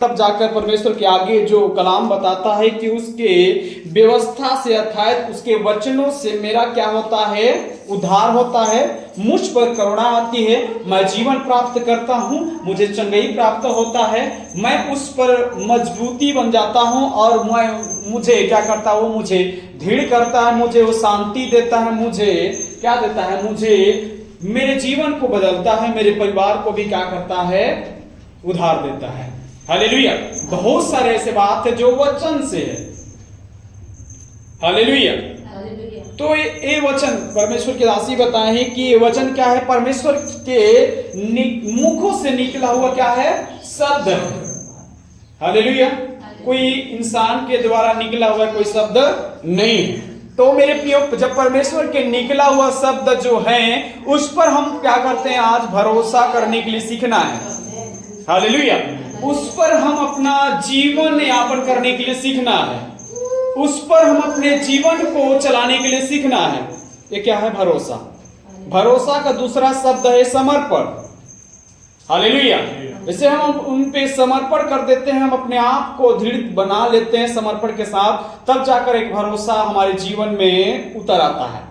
तब जाकर परमेश्वर के आगे जो कलाम बताता है कि उसके व्यवस्था से अर्थात उसके वचनों से मेरा क्या होता है, उद्धार होता है, मुझ पर करुणा आती है, मैं जीवन प्राप्त करता हूँ, मुझे चंगाई प्राप्त होता है, मैं उस पर मजबूती बन जाता हूँ और मुझे क्या करता है, वो मुझे दृढ़ करता है, मुझे वो शांति देता है, मुझे क्या देता है, मुझे मेरे जीवन को बदलता है, मेरे परिवार को भी क्या करता है, उद्धार देता है। हालेलुया। बहुत सारे ऐसे बात है जो वचन से है। हालेलुया। तो ये वचन परमेश्वर के दासी बताए हैं कि ये वचन क्या है, परमेश्वर के मुखों से निकला हुआ क्या है, शब्द है। हालेलुया। कोई इंसान के द्वारा निकला हुआ कोई शब्द नहीं है। तो मेरे प्रियो, जब परमेश्वर के निकला हुआ शब्द जो है उस पर हम क्या करते हैं, आज भरोसा करने के लिए सीखना है। हालेलुया। उस पर हम अपना जीवन यापन करने के लिए सीखना है, उस पर हम अपने जीवन को चलाने के लिए सीखना है। ये क्या है, भरोसा। भरोसा का दूसरा शब्द है समर्पण। हालेलुया। इसे हम उन पे समर्पण कर देते हैं, हम अपने आप को दृढ़ बना लेते हैं समर्पण के साथ, तब जाकर एक भरोसा हमारे जीवन में उतर आता है।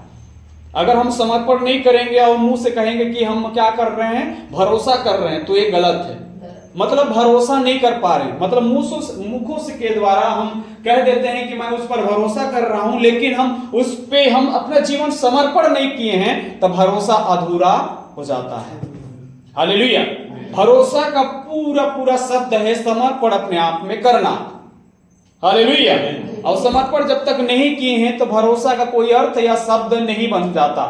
अगर हम समर्पण नहीं करेंगे और मुंह से कहेंगे कि हम क्या कर रहे हैं, भरोसा कर रहे हैं, तो ये गलत है। मतलब भरोसा नहीं कर पा रहे, मतलब मुखों से के द्वारा हम कह देते हैं कि मैं उस पर भरोसा कर रहा हूं, लेकिन हम उस पे हम अपना जीवन समर्पण नहीं किए हैं, तब भरोसा अधूरा हो जाता है। हालेलुया। भरोसा का पूरा शब्द है समर्पण, अपने आप में करना। हालेलुया। और समर्पण जब तक नहीं किए हैं तो भरोसा का कोई अर्थ या शब्द नहीं बन जाता।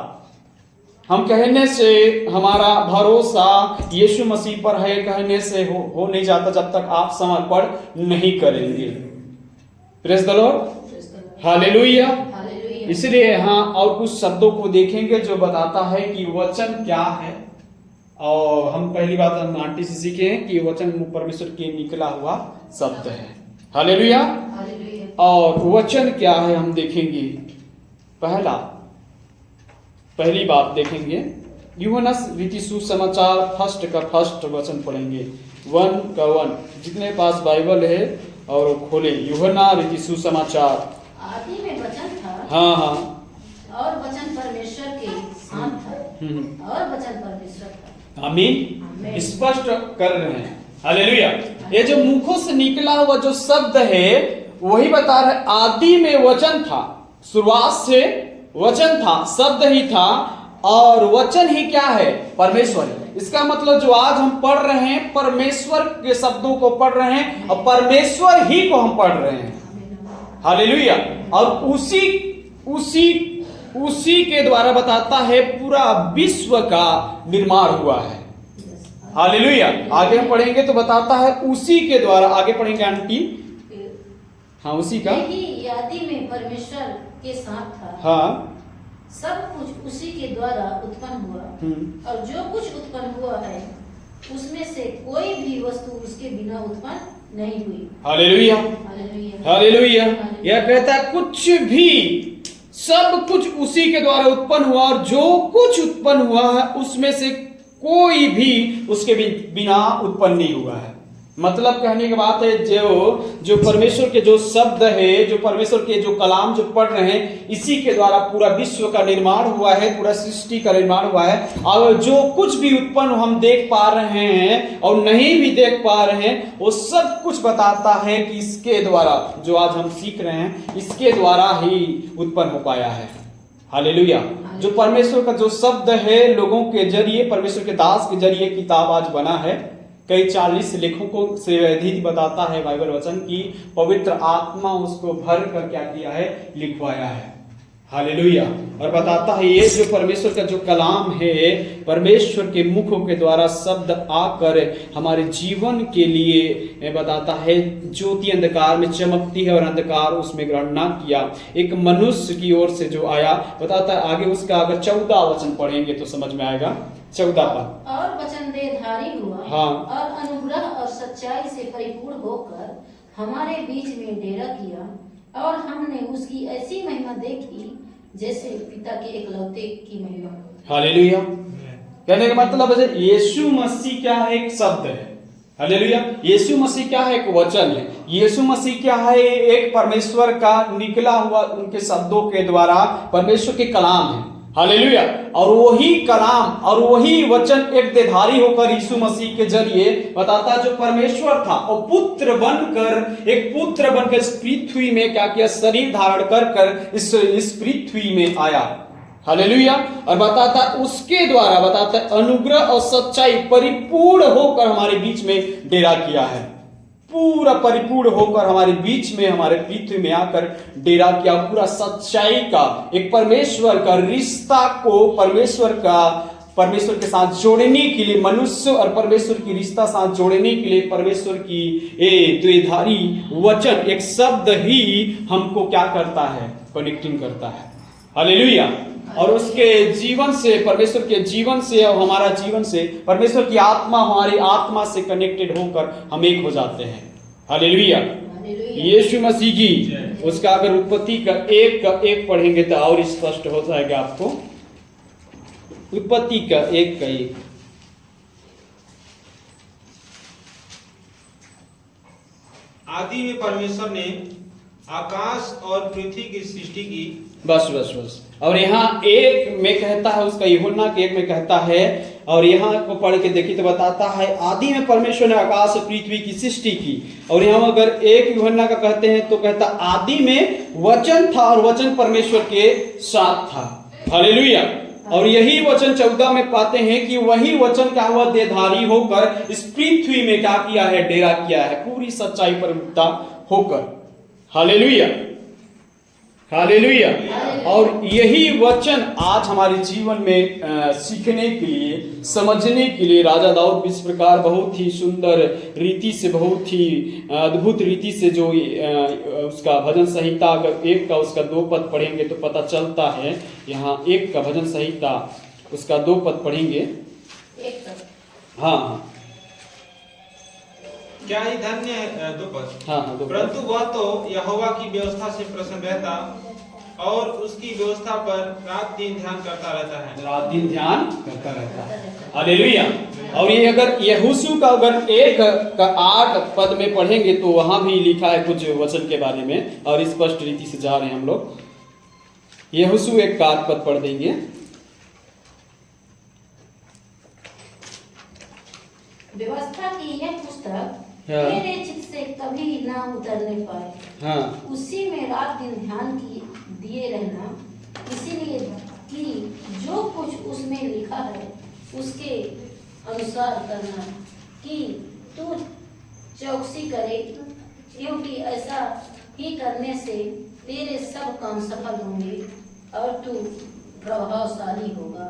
हम कहने से हमारा भरोसा यीशु मसीह पर है कहने से हो नहीं जाता जब तक आप समर्पण नहीं करेंगे। Praise the Lord. हालेलुया। इसलिए हाँ, और कुछ शब्दों को देखेंगे जो बताता है कि वचन क्या है। और हम पहली बात हम आंटी से सीखे हैं कि वचन परमेश्वर के निकला हुआ शब्द है। हालेलुया। और वचन क्या है हम देखेंगे। पहली बात देखेंगे, यूहन्ना रीति सुसमाचार फर्स्ट वचन पढ़ेंगे, 1:1। जितने पास बाइबल है और वो खोले, यूहन्ना रीति सुसमाचार। आदि में वचन था। हाँ। और वचन परमेश्वर के साथ था। और वचन परमेश्वर था। आमीन। स्पष्ट कर रहे हैं। हालेलुया। ये जो मुखों से निकला हुआ जो शब्द है वही बता रहे, आदि में वचन था, शुरुआत से वचन था, शब्द ही था, और वचन ही क्या है, परमेश्वर। इसका मतलब जो आज हम पढ़ रहे हैं परमेश्वर के शब्दों को पढ़ रहे हैं और परमेश्वर ही को हम पढ़ रहे हैं। हालेलुया। और उसी के द्वारा बताता है पूरा विश्व का निर्माण हुआ है। हालेलुया। आगे हम पढ़ेंगे तो बताता है उसी के द्वारा, आगे पढ़ेंगे आंटी। हाँ, उसी का आदि में परमेश्वर के साथ था। हाँ। सब कुछ उसी के द्वारा उत्पन्न हुआ, और जो कुछ उत्पन्न हुआ है उसमें से कोई भी वस्तु उसके बिना उत्पन्न नहीं हुई। हालेलुया। हालेलुया। यह कहता है कुछ भी, सब कुछ उसी के द्वारा उत्पन्न हुआ, और जो कुछ उत्पन्न हुआ है उसमें से कोई भी उसके बिना उत्पन्न नहीं हुआ है। मतलब कहने की बात है, जो परमेश्वर के जो शब्द है, जो परमेश्वर के जो कलाम जो पढ़ रहे हैं, इसी के द्वारा पूरा विश्व का निर्माण हुआ है, पूरा सृष्टि का निर्माण हुआ है। और जो कुछ भी उत्पन्न हम देख पा रहे हैं और नहीं भी देख पा रहे हैं, वो सब कुछ बताता है कि इसके द्वारा, जो आज हम सीख रहे हैं, इसके द्वारा ही उत्पन्न हो पाया है। हालेलुया। जो परमेश्वर का जो शब्द है, लोगों के जरिए, परमेश्वर के दास के जरिए किताब आज बना है। कई 40 लेखकों से अधिक बताता है बाइबल वचन की पवित्र आत्मा उसको भर कर क्या किया है, लिखवाया है। हालेलुया। और बताता है ये जो परमेश्वर का जो कलाम है, परमेश्वर के मुखों के द्वारा शब्द आकर हमारे जीवन के लिए बताता है, ज्योति अंधकार में चमकती है और अंधकार उसमें ग्रहण ना किया। एक मनुष्य की ओर से जो आया, बताता है आगे उसका, अगर 14 वचन पढ़ेंगे तो समझ में आएगा। 14 पर, और वचन देहधारी हुआ। हाँ। और अनुग्रह और सच्चाई से परिपूर्ण होकर हमारे बीच में डेरा किया, और हमने उसकी ऐसी महिमा देखी जैसे पिता के एकलौते की महिमा। हालेलुया। कहने का मतलब है यीशु मसीह क्या है, एक शब्द है। हालेलुया। यीशु मसीह क्या है? एक वचन है। यीशु मसीह क्या है? एक परमेश्वर का निकला हुआ, उनके शब्दों के द्वारा परमेश्वर के कलाम है। हालेलुया। और वही कलाम और वही वचन एक देहधारी होकर यीशु मसीह के जरिए बताता जो परमेश्वर था और पुत्र बनकर, एक पुत्र बनकर इस पृथ्वी में क्या किया? शरीर धारण कर इस पृथ्वी में आया। हालेलुया। और बताता उसके द्वारा बताता अनुग्रह और सच्चाई परिपूर्ण होकर हमारे बीच में डेरा किया है। पूरा परिपूर्ण होकर हमारे बीच में, हमारे पृथ्वी में आकर डेरा किया। पूरा सच्चाई का एक परमेश्वर का रिश्ता को परमेश्वर के साथ जोड़ने के लिए, मनुष्य और परमेश्वर की रिश्ता साथ जोड़ने के लिए परमेश्वर की द्विधारी वचन, एक शब्द ही हमको क्या करता है? कनेक्टिंग करता है। हालेलुया। और उसके जीवन से, परमेश्वर के जीवन से और हमारा जीवन से, परमेश्वर की आत्मा हमारी आत्मा से कनेक्टेड होकर हम एक हो जाते हैं। हालेलुया। यीशु मसीह की उसका अगर उत्पत्ति का एक पढ़ेंगे तो और स्पष्ट हो जाएगा आपको। उत्पत्ति का एक आदि में परमेश्वर ने आकाश और पृथ्वी की सृष्टि की। बस। और यहाँ एक में कहता है, उसका यूहन्ना के एक में कहता है, और यहाँ को पढ़ के देखिए तो बताता है आदि में परमेश्वर ने आकाश और पृथ्वी की सृष्टि की। और यहाँ अगर एक यूहन्ना का कहते हैं तो कहता आदि में वचन था और वचन परमेश्वर के साथ था। हालेलुया। और यही वचन 14 में पाते हैं कि वही वचन क्या हुआ? देहधारी होकर इस पृथ्वी में क्या किया है? डेरा किया है, पूरी सच्चाई पर मुक्ता होकर। हालेलुया। हालेलुया। और यही वचन आज हमारे जीवन में सीखने के लिए, समझने के लिए राजा दाऊद इस प्रकार बहुत ही सुंदर रीति से, बहुत ही अद्भुत रीति से जो उसका भजन संहिता अगर एक का उसका 2 पद पढ़ेंगे तो पता चलता है। यहाँ 1 का भजन संहिता उसका 2 पद पढ़ेंगे। हाँ, क्या ही धन्य है 2 पद। हाँ, 2 पद। परंतु वह तो यहोवा की व्यवस्था से प्रसन्न रहता और उसकी व्यवस्था पर रात दिन ध्यान करता रहता है। रात दिन ध्यान करता रहता है। हालेलुया। और ये अगर यहोशू का अगर 1 का 8 पद में पढ़ेंगे तो वहां भी लिखा है कुछ वचन के बारे में, और स्पष्ट रीति से जा रहे हैं हम लोग। यहोशू 1 का 8 पद पढ़ देंगे। व्यवस्था की यह पुस्तक तेरे चित्त से कभी ना उतरने पाए। हाँ। उसी में रात दिन ध्यान दिए रहना, इसीलिए कि जो कुछ उसमें लिखा है उसके अनुसार करना, कि तू चौकसी करे, क्योंकि ऐसा ही करने से तेरे सब काम सफल होंगे और तू प्रभावशाली होगा।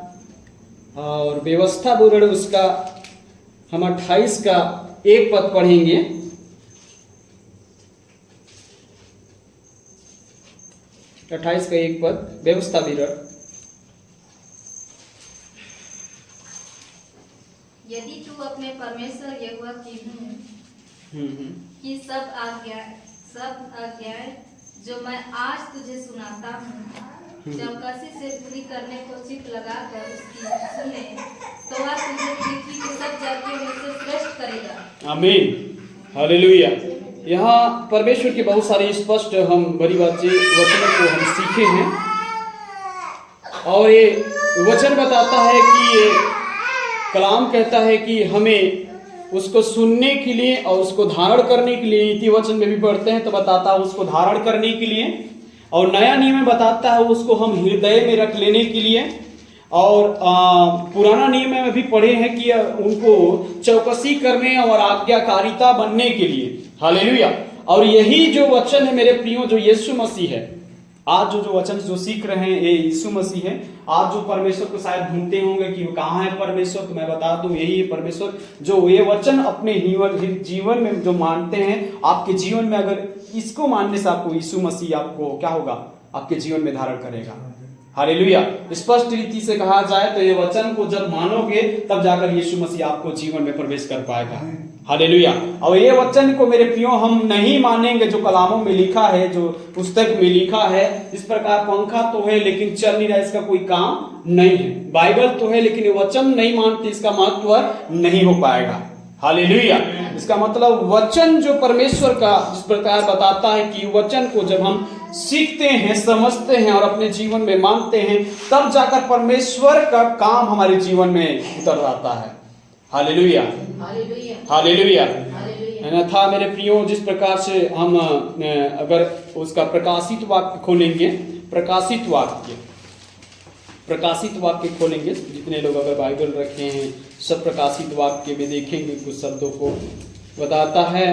और व्यवस्था बोल उसका हम 28 का 1 पद पढ़ेंगे। 28 का 1 पद व्यवस्था विवरण। यदि तू अपने परमेश्वर यहोवा की सब आज्ञाएं जो मैं आज तुझे सुनाता हूँ चौकसी से पूरी करने को चित्त लगाकर उसकी सुने, तो वह तुझे पृथ्वी की सब जातियों में से श्रेष्ठ करेगा। आमीन। हालेलुया। यहाँ परमेश्वर के बहुत सारे स्पष्ट हम बड़ी बातें वचनों को हम सीखे हैं, और ये वचन बताता है कि ये कलाम कहता है कि हमें उसको सुनने के लिए और उसको धारण करने के लिए, नीति वचन में भी पढ़ते हैं तो बताता है उसको धारण करने के लिए, और नया नियम में बताता है उसको हम हृदय में रख लेने के लिए, और पुराना नियम में भी पढ़े हैं कि उनको चौकसी करने और आज्ञाकारिता बनने के लिए। हालेलुया। और यही जो वचन है मेरे प्रियो, जो यीशु मसीह है, आज जो वचन जो सीख रहे हैं ये यीशु मसीह है। आप जो परमेश्वर को शायद ढूंढते होंगे कि कहाँ है परमेश्वर, तो मैं बता दूं यही है परमेश्वर, जो ये वचन अपने जीवन में जो मानते हैं, आपके जीवन में अगर इसको मानने से आपको यीशु मसीह आपको क्या होगा? आपके जीवन में धारण करेगा। हालेलुया। स्पष्ट रीति से कहा जाए तो ये वचन को जब मानोगे तब जाकर यीशु मसीह आपको जीवन में प्रवेश कर पाएगा। हालेलुया। और ये वचन को मेरे प्रियो हम नहीं मानेंगे जो कलामों में लिखा है, जो पुस्तक में लिखा है, इस प्रकार पंखा तो है लेकिन चल नहीं रहा, इसका कोई काम नहीं है। बाइबल तो है लेकिन ये वचन नहीं मानते, इसका महत्व नहीं हो पाएगा। हालेलुया। इसका मतलब वचन जो परमेश्वर का जिस प्रकार बताता है कि वचन को जब हम सीखते हैं, समझते हैं और अपने जीवन में मानते हैं, तब जाकर परमेश्वर का काम हमारे जीवन में उतर आता है। Hallelujah, hallelujah, hallelujah. हालेलुया। अन्यथा मेरे प्रियो, जिस प्रकार से हम अगर उसका प्रकाशित वाक्य खोलेंगे, प्रकाशित वाक्य खोलेंगे, जितने लोग अगर बाइबल रखे हैं सब प्रकाशित वाक्य में देखेंगे, कुछ शब्दों को बताता है।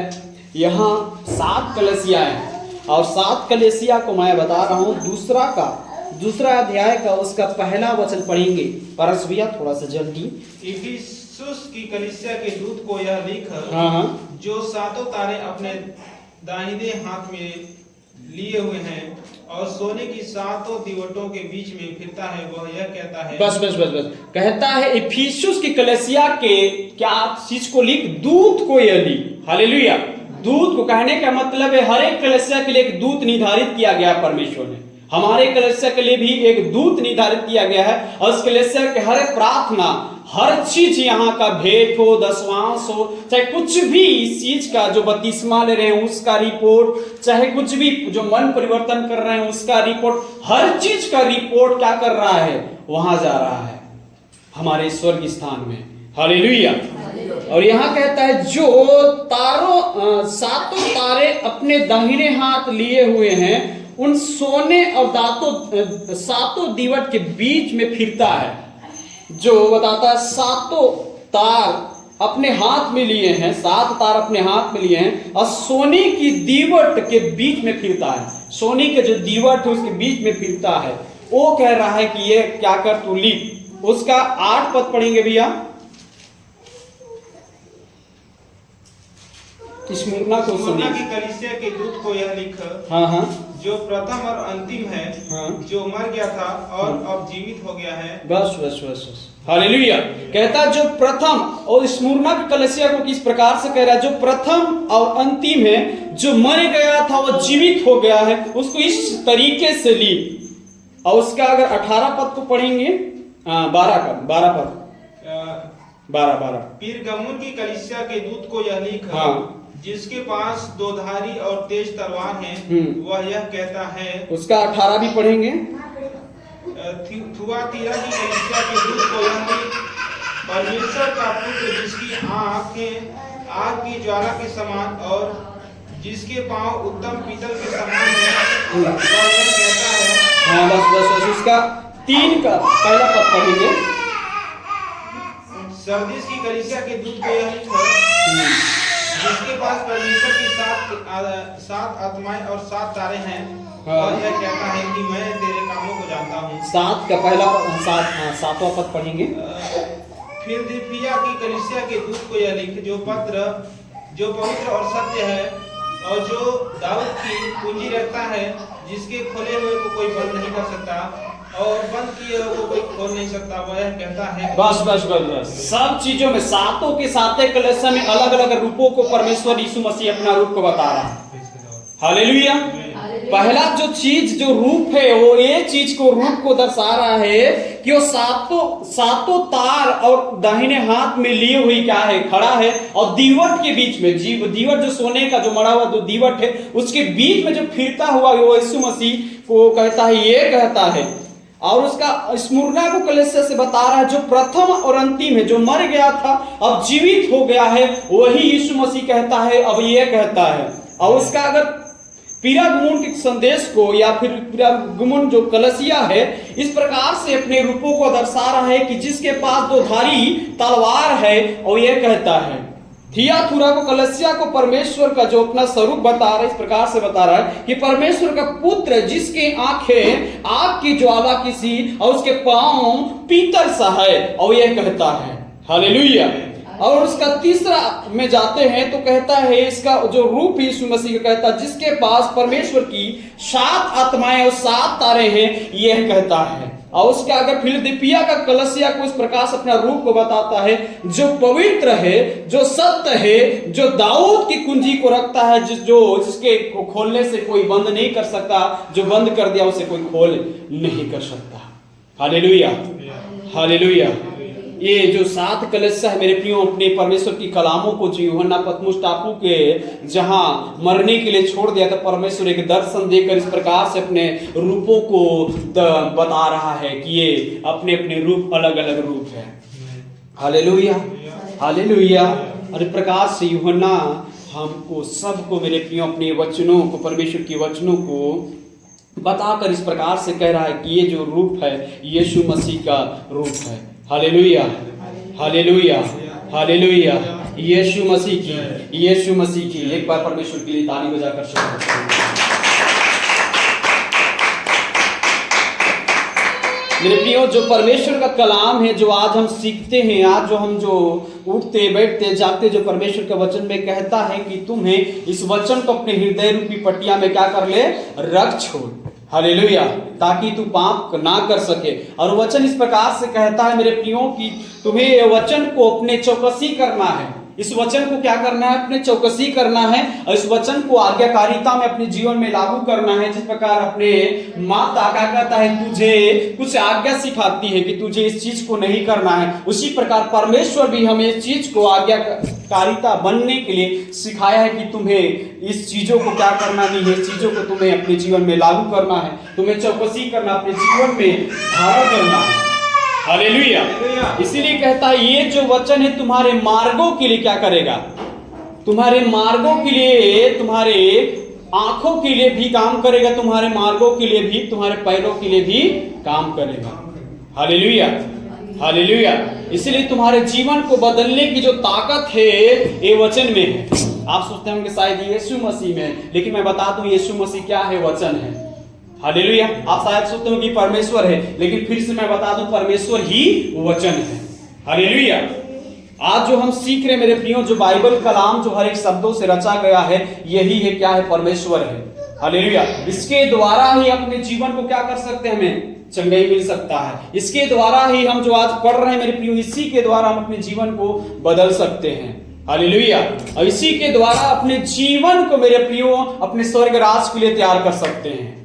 यहाँ 7 कलीसिया है और 7 कलीसिया को मैं बता रहा हूँ दूसरा अध्याय का उसका पहला वचन पढ़ेंगे। परस भैया थोड़ा सा जल्दी। इफिसुस की कलीसिया के दूत को यह लिख, हाँ, जो 7 तारे अपने दाहिने हाथ में लिए हुए हैं और सोने की 7 दीवटों के बीच में फिरता है, वह यह कहता है। बस कहता है इफिसुस की कलीसिया के क्या चीज को लिख? दूत को यह लिख। हालेलुया। दूत को कहने का मतलब है हर एक कलीसिया के लिए एक दूत निर्धारित किया गया परमेश्वर ने। हमारे कलीसिया के लिए भी एक दूत निर्धारित किया गया है और उस कलीसिया के हर एक प्रार्थना, हर चीज, यहाँ का भेंट हो, दशवांश हो, चाहे कुछ भी इस चीज का जो बपतिस्मा ले रहे हैं उसका रिपोर्ट, चाहे कुछ भी जो मन परिवर्तन कर रहे हैं उसका रिपोर्ट, हर चीज का रिपोर्ट क्या कर रहा है? वहां जा रहा है हमारे स्वर्ग स्थान में। हालेलुया। और यहाँ कहता है जो 7 तारे अपने दाहिने हाथ लिए हुए हैं, उन सोने और 7 दीवट के बीच में फिरता है। जो बताता है 7 तार अपने हाथ में लिए हैं, 7 तार अपने हाथ में लिए हैं और सोने की दीवट के बीच में फिरता है। सोने के जो दीवट है उसके बीच में फिरता है। वो कह रहा है कि ये क्या कर तू लिख। उसका 8 पद पढ़ेंगे भैया। स्मुरना की कलीसिया के दूत को यह लिख, हाँ, जो प्रथम और अंतिम है, हाँ, जो मर गया था और अब जीवित हो गया है। बस। हालेलुया। कहता जो प्रथम, और स्मुरना की कलीसिया को किस प्रकार से कह रहा है? जो प्रथम और अंतिम है, जो मर गया था वो जीवित हो गया है, उसको इस तरीके से ली। और उसका अगर 18 पद को पढ़ेंगे, 12 पीरगमुन की कलीसिया के दूत को यह लिख, हाँ, जिसके पास 2 धारी और तेज तलवार है, वह यह कहता है। उसका 18 भी पढ़ेंगे। थुआतीरा की कलीसिया के दूत को यह लिख, परमेश्वर का पुत्र जिसकी आंखें आग की ज्वाला के समान और जिसके पांव उत्तम पीतल के समान है, वह यह कहता है। हाँ, बस। उसका 3 का पहला पद पढ़ेंगे। सरदीस की कलीसिया के दूत को यह लिख, जिसके पास परमेश्वर की 7 आत्माएं और 7 तारे हैं, और यह कहता है कि मैं तेरे कामों को जानता हूँ। 7 का पहला 7वां पद पढ़ेंगे। फिलदिल्फिया की कलीसिया के दूत को यह लिख, जो पवित्र और सत्य है और जो दाऊद की पूंजी रखता है, जिसके खोले हुए को कोई बंद नहीं कर सकता और बंद किए हुए को कोई खोल नहीं सकता, वह कहता है। बस। सब चीजों में 7 के 7 कलीसिया में अलग अलग रूपों को परमेश्वर यीशु मसीह अपना रूप को बता रहा है। हालेलुया। पहला जो चीज जो रूप है वो ये चीज को रूप को दर्शा रहा है कि वो 7 तार और दाहिने हाथ में लिए हुई क्या है? खड़ा है। और दीवट के बीच में, दीवट जो सोने का जो मड़ा हुआ जो दीवट है उसके बीच में जो फिरता हुआ वो यीशु मसीह को कहता है, ये कहता है। और उसका स्मुरना को कलीसिया से बता रहा है, जो प्रथम और अंतिम है, जो मर गया था अब जीवित हो गया है, वही यीशु मसीह कहता है, अब ये कहता है। और उसका अगर पीरागमुन के संदेश को या फिर पीरागमुन जो कलीसिया है इस प्रकार से अपने रूपों को दर्शा रहा है कि जिसके पास 2 धारी तलवार है, और ये कहता है। थियाथुरा को कलीसिया को परमेश्वर का जो अपना स्वरूप बता रहा है, इस प्रकार से बता रहा है कि परमेश्वर का पुत्र जिसके आंखें आग की ज्वाला की सी और उसके पांव पीतल सा है, और यह कहता है। हालेलुया। और उसका 3 में जाते हैं तो कहता है, इसका जो रूप यीशु मसीह का कहता है, जिसके पास परमेश्वर की 7 आत्माएं और 7 तारे हैं, यह कहता है। और उसका अगर फिलदिल्फिया का कलीसिया को इस प्रकार से अपना रूप को बताता है, जो पवित्र है, जो सत्य है, जो दाऊद की कुंजी को रखता है, जिसके को खोलने से कोई बंद नहीं कर सकता, जो बंद कर दिया उसे कोई खोल नहीं कर सकता। Hallelujah, hallelujah. ये जो 7 कलीसिया है मेरे प्रियो, अपने परमेश्वर की कलामों को जो यूहन्ना पतमुस टापू के जहां मरने के लिए छोड़ दिया था, परमेश्वर एक दर्शन देकर इस प्रकार से अपने रूपों को बता रहा है कि ये अपने अपने रूप अलग अलग रूप है। Hallelujah, hallelujah. और इस प्रकार से यूहन्ना हमको सबको मेरे प्रियो अपने वचनों को, परमेश्वर के वचनों को बताकर इस प्रकार से कह रहा है कि ये जो रूप है यीशु मसीह का रूप है। Hallelujah, hallelujah, hallelujah. यीशु मसीह की, यीशु मसीह की। एक बार परमेश्वर के लिए ताली बजाकर शुक्र। मेरे प्रियो, जो परमेश्वर का कलाम है, जो आज हम सीखते हैं, आज जो हम जो उठते बैठते जागते, जो परमेश्वर के वचन में कहता है कि तुम्हें इस वचन को अपने हृदय रूपी पटिया में क्या कर ले, रख छोड़। हालेलुया, ताकि तू पाप ना कर सके। और वचन इस प्रकार से कहता है मेरे प्रियो कि तुम्हें ये वचन को अपने चौकसी करना है। इस वचन को क्या करना है, अपने चौकसी करना है, और इस वचन को आज्ञाकारिता में अपने जीवन में लागू करना है। जिस प्रकार अपने माता क्या कहता है, तुझे कुछ आज्ञा सिखाती है कि तुझे इस चीज को नहीं करना है, उसी प्रकार परमेश्वर भी हमें इस चीज को आज्ञाकारिता बनने के लिए सिखाया है कि तुम्हें इस चीजों को क्या करना नहीं है, इस चीजों को तुम्हें अपने जीवन में लागू करना है, तुम्हें चौकसी करना, अपने जीवन में धारण करना है। हालेलुया। इसीलिए कहता है ये जो वचन है तुम्हारे मार्गों के लिए क्या करेगा, तुम्हारे मार्गों के लिए, तुम्हारे आंखों के लिए भी काम करेगा, तुम्हारे मार्गों के लिए भी, तुम्हारे पैरों के लिए भी काम करेगा। Hallelujah, hallelujah. इसलिए तुम्हारे जीवन को बदलने की जो ताकत है ये वचन में है। आप सोचते होंगे शायद यीशु मसीह में, लेकिन मैं बता दूं यीशु मसीह क्या है, वचन है। हालेलुया। आप शायद सोचते हो कि परमेश्वर है, लेकिन फिर से मैं बता दूं परमेश्वर ही वचन है। हालेलुया। आज जो हम सीख रहे मेरे प्रियो, जो बाइबल कलाम जो हर एक शब्दों से रचा गया है, यही है क्या है, परमेश्वर है। हालेलुया। इसके द्वारा ही अपने जीवन को क्या कर सकते हैं, हमें चंगाई मिल सकता है। इसके द्वारा ही हम जो आज पढ़ रहे हैं मेरे प्रियो, इसी के द्वारा हम अपने जीवन को बदल सकते हैं। हालेलुया। और इसी के द्वारा अपने जीवन को मेरे प्रियो अपने स्वर्ग राज के लिए तैयार कर सकते हैं।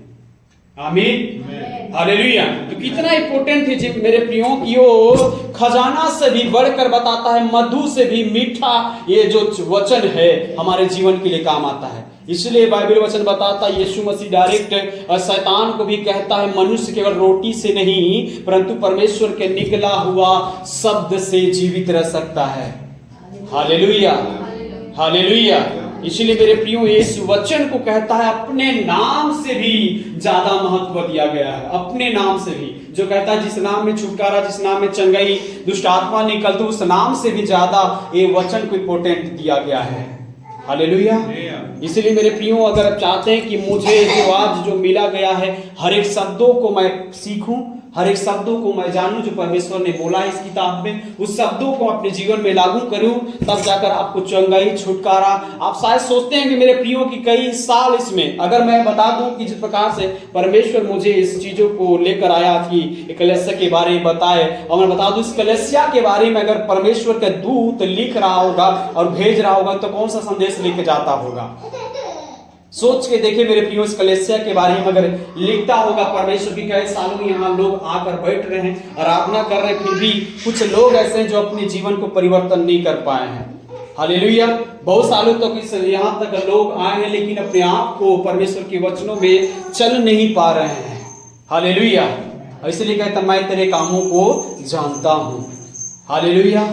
आमीन, हालेलुया। तो कितना इंपॉर्टेंट है जी मेरे प्रियो कि वो खजाना से भी बढ़कर बताता है, मधु से भी मीठा ये जो वचन है हमारे जीवन के लिए काम आता है। इसलिए बाइबल वचन बताता है, यीशु मसीह डायरेक्ट शैतान को भी कहता है, मनुष्य केवल रोटी से नहीं परंतु परमेश्वर के निकला हुआ शब्द से जीवित रह सकता है। Hallelujah, hallelujah. इसलिए मेरे प्रियो इस वचन को कहता है अपने नाम से भी ज्यादा महत्व दिया गया है, अपने नाम से भी। जो कहता है जिस नाम में छुटकारा, जिस नाम में चंगाई, दुष्ट आत्मा निकलती, उस नाम से भी ज्यादा ये वचन को इंपोर्टेंट दिया गया है। हालेलुया। इसलिए मेरे प्रियो अगर आप चाहते हैं कि मुझे जो आज जो मिला गया है हर एक शब्दों को मैं सीखूं, हर एक शब्दों को मैं जानूं जो परमेश्वर ने बोला है इस किताब में, उस शब्दों को अपने जीवन में लागू करूं, तब जाकर आपको चंगाई, छुटकारा। आप शायद सोचते हैं कि मेरे प्रियो की कई साल इसमें, अगर मैं बता दूं कि जिस प्रकार से परमेश्वर मुझे इस चीजों को लेकर आया कि कलीसिया के बारे में बताए, और मैं बता दूं इस कलीसिया के बारे में अगर परमेश्वर का दूत लिख रहा होगा और भेज रहा होगा तो कौन सा संदेश लेके जाता होगा। सोच के देखिए मेरे प्रियो, इस कलीसिया के बारे में अगर लिखता होगा, परमेश्वर की कई सालों यहाँ लोग आकर बैठ रहे हैं, आराधना कर रहे हैं, फिर भी कुछ लोग ऐसे हैं जो अपने जीवन को परिवर्तन नहीं कर पाए हैं। हालेलुया। बहुत सालों तक यहाँ तक लोग आए हैं लेकिन अपने आप को परमेश्वर के वचनों में चल नहीं पा रहे हैं। हालेलुया। इसलिए कहता मैं तेरे कामों को जानता हूँ। हालेलुया।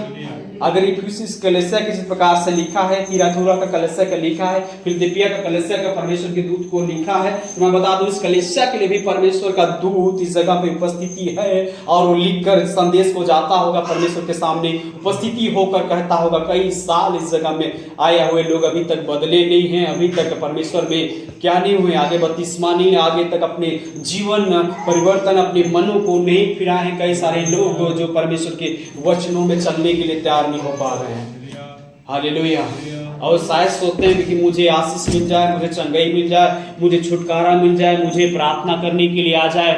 अगर इफिसुस कलीसिया के जिस प्रकार से लिखा है, तीराथुरा का कलीसिया का लिखा है, फिलदिपिया का कलीसिया का परमेश्वर के दूत को लिखा है, तो मैं बता दूं इस कलीसिया के लिए भी परमेश्वर का दूत इस जगह पे उपस्थिति है, और वो लिखकर संदेश को जाता होगा परमेश्वर के सामने, उपस्थिति होकर कहता होगा कई साल इस जगह में आए हुए लोग अभी तक बदले नहीं हैं, अभी तक परमेश्वर में क्या नहीं हुए, आगे बपतिस्मा नहीं, आगे तक अपने जीवन परिवर्तन, अपने मनों को नहीं फिराए हैं। कई सारे लोग जो परमेश्वर के वचनों में चलने के लिए तैयार नहीं हो पा रहे हैं। हालेलुया। और शायद सोचते हैं कि मुझे आशीष मिल जाए, मुझे चंगाई मिल जाए, मुझे छुटकारा मिल जाए, मुझे प्रार्थना करने के लिए आ जाए।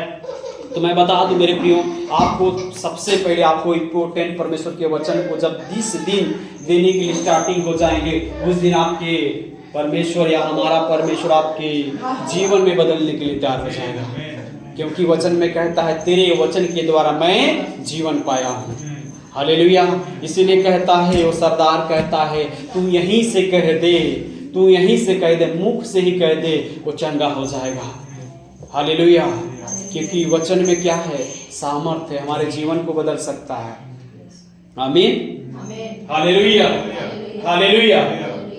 तो मैं बता दूं मेरे प्रियो, आपको सबसे पहले आपको इम्पोर्टेंट परमेश्वर के वचन को जब 20 दिन देने के लिए स्टार्टिंग हो जाएंगे, उस दिन आपके परमेश्वर या हमारा परमेश्वर आपके जीवन में बदलने के लिए तैयार हो जाएगा। क्योंकि वचन में कहता है तेरे वचन के द्वारा मैं जीवन पाया हूँ। हालेलुया। इसीलिए कहता है, वो सरदार कहता है, तू यहीं से कह दे, तू यहीं से कह दे, मुख से ही कह दे, वो चंगा हो जाएगा। हालेलुया। क्योंकि वचन में क्या है? सामर्थ्य है, हमारे जीवन को बदल सकता है। आमीन। Hallelujah, hallelujah.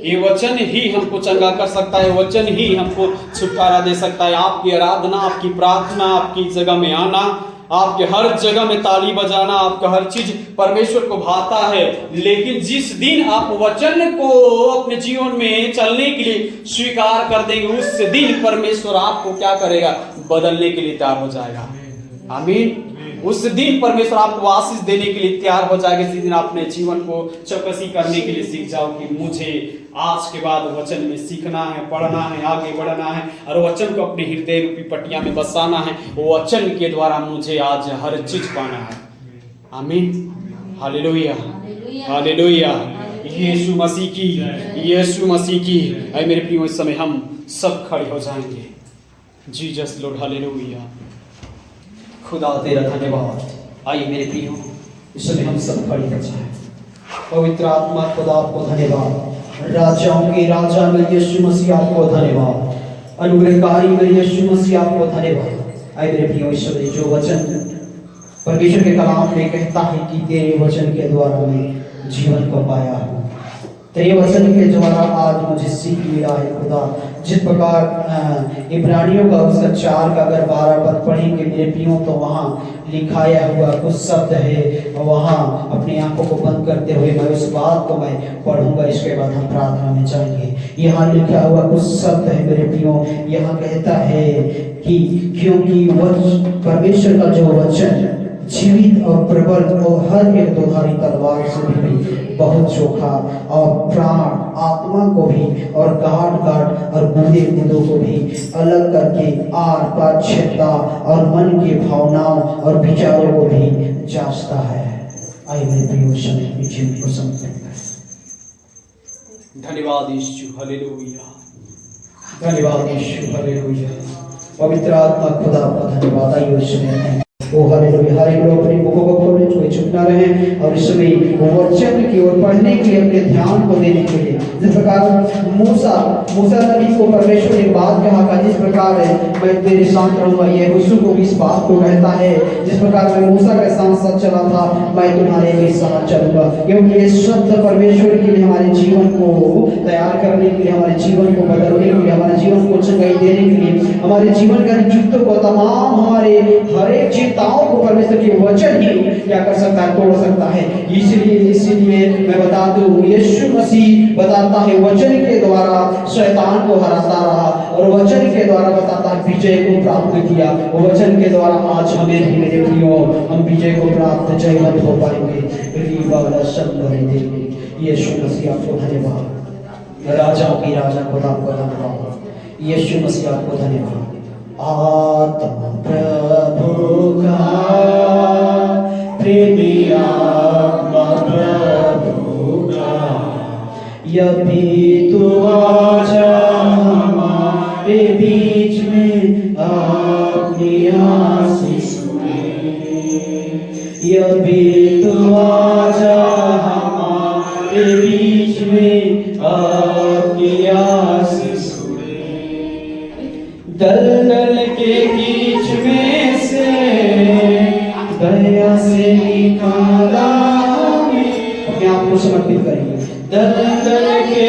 ये वचन ही हमको चंगा कर सकता है, वचन ही हमको छुटकारा दे सकता है। आपकी आराधना, आपकी प्रार्थना, आपकी जगह में आना, आपके हर जगह में ताली बजाना, आपका हर चीज परमेश्वर को भाता है। लेकिन जिस दिन आप वचन को अपने जीवन में चलने के लिए स्वीकार कर देंगे, उस दिन परमेश्वर आपको क्या करेगा? बदलने के लिए तैयार हो जाएगा। आमीन। उस दिन परमेश्वर आपको आशीष देने के लिए तैयार हो जाएगा। जिस दिन अपने जीवन को चौकसी करने के लिए सीख जाओ कि मुझे आज के बाद वचन में सीखना है, पढ़ना है, आगे बढ़ना है और वचन को अपने हृदय रूपी पटिया में बसाना है। वो वचन के द्वारा मुझे आज हर चीज पाना है। आमीन। Hallelujah, hallelujah. यीशु मसीह की ऐ मेरे प्रियो, इस समय हम सब खड़े हो जाएंगे। Jesus Lord, hallelujah. खुदा तेरा धन्यवाद। आइए मेरे प्रियो, इस समय हम सब खड़े हो जाएं। पवित्र आत्मा खुदा आपको धन्यवाद। राजाओं के राजा में यीशु मसीह आपको धन्यवाद। अनुग्रहकारी में यीशु मसीह आपको धन्यवाद। आइए मेरे प्रियो, इस समय जो वचन परमेश्वर के कलाम में कहता है कि तेरे वचन के द्वारा मैं जीवन को पाया हूँ, तेरे वचन के द्वारा आज मुझे सीख मिला है खुदा। जिस प्रकार इब्रानियों का उसका 4 का अगर 12 पद पढ़ेंगे मेरे प्रियो, तो वहाँ लिखाया हुआ कुछ शब्द है, वहाँ अपनी आंखों को बंद करते हुए मैं उस बात को मैं पढ़ूंगा। इसके बाद हम प्रार्थना में जाएंगे। यहाँ लिखा हुआ कुछ शब्द है मेरे प्रियो। यहाँ कहता है कि क्योंकि परमेश्वर का जो वचन जीवित और प्रबल और हर एक दोधारी तलवार से भी बहुत चोखा और प्राण आत्मा को भी और गांठ और बूढ़े गुदों को भी अलग करके आर पार छेदता और मन की भावनाओं और विचारों को भी जांचता है। आइए मेरे प्रिय समय जीवन को समर्पित करें। धन्यवाद यीशु, हालेलुया। धन्यवाद यीशु, हालेलुया। पवित्र आत्मा खुदा आपका धन्यवाद। आइए उस समय ओ हालेलुया, हालेलुया। अपने मुखों को खोले, कोई चुप ना रहे और इस समय वचन की ओर पढ़ने के लिए अपने ध्यान को देने के लिए, जिस प्रकार मूसा नबी को परमेश्वर एक बात कहा, जिस प्रकार मैं तेरे साथ रहूंगा, यहोशू को भी इस बात को कहता है, जिस प्रकार मैं मूसा के साथ चला था, मैं तुम्हारे भी साथ चलूंगा। क्योंकि ये शब्द परमेश्वर के लिए हमारे जीवन को तैयार करने के लिए, हमारे जीवन को बदलने के लिए, हमारे जीवन को चंगाई देने के लिए, हमारे जीवन के युक्तों को, तमाम हमारे हर एक चिंताओं को परमेश्वर के वचन ही क्या कर सकता है? तोड़ सकता है। इसीलिए मैं बता दूं, यीशु मसीह बताता है वचन के द्वारा शैतान को हराता रहा और वचन के द्वारा बताता है विजय को प्राप्त किया। वो वचन के द्वारा आज हमें भी मेरे प्रियो, हम विजय को प्राप्त जयवंत हो पाएंगे। यीशु मसीह आपको धन्यवाद। राजाओं की राजा खुदा आपको धन्यवाद। यीशु मसीह आपको धन्यवाद। आत्मा प्रभु का, प्रेमी आत्मा प्रभु का, यदि तू आजा हमारे बीच में अपनी आशीष में, यदि तू आजा हमारे बीच में अपनी आशीष में, दलदल के बीच में से दया से निकाला हमें। अपने आप को समर्पित करेंगे। दलदल के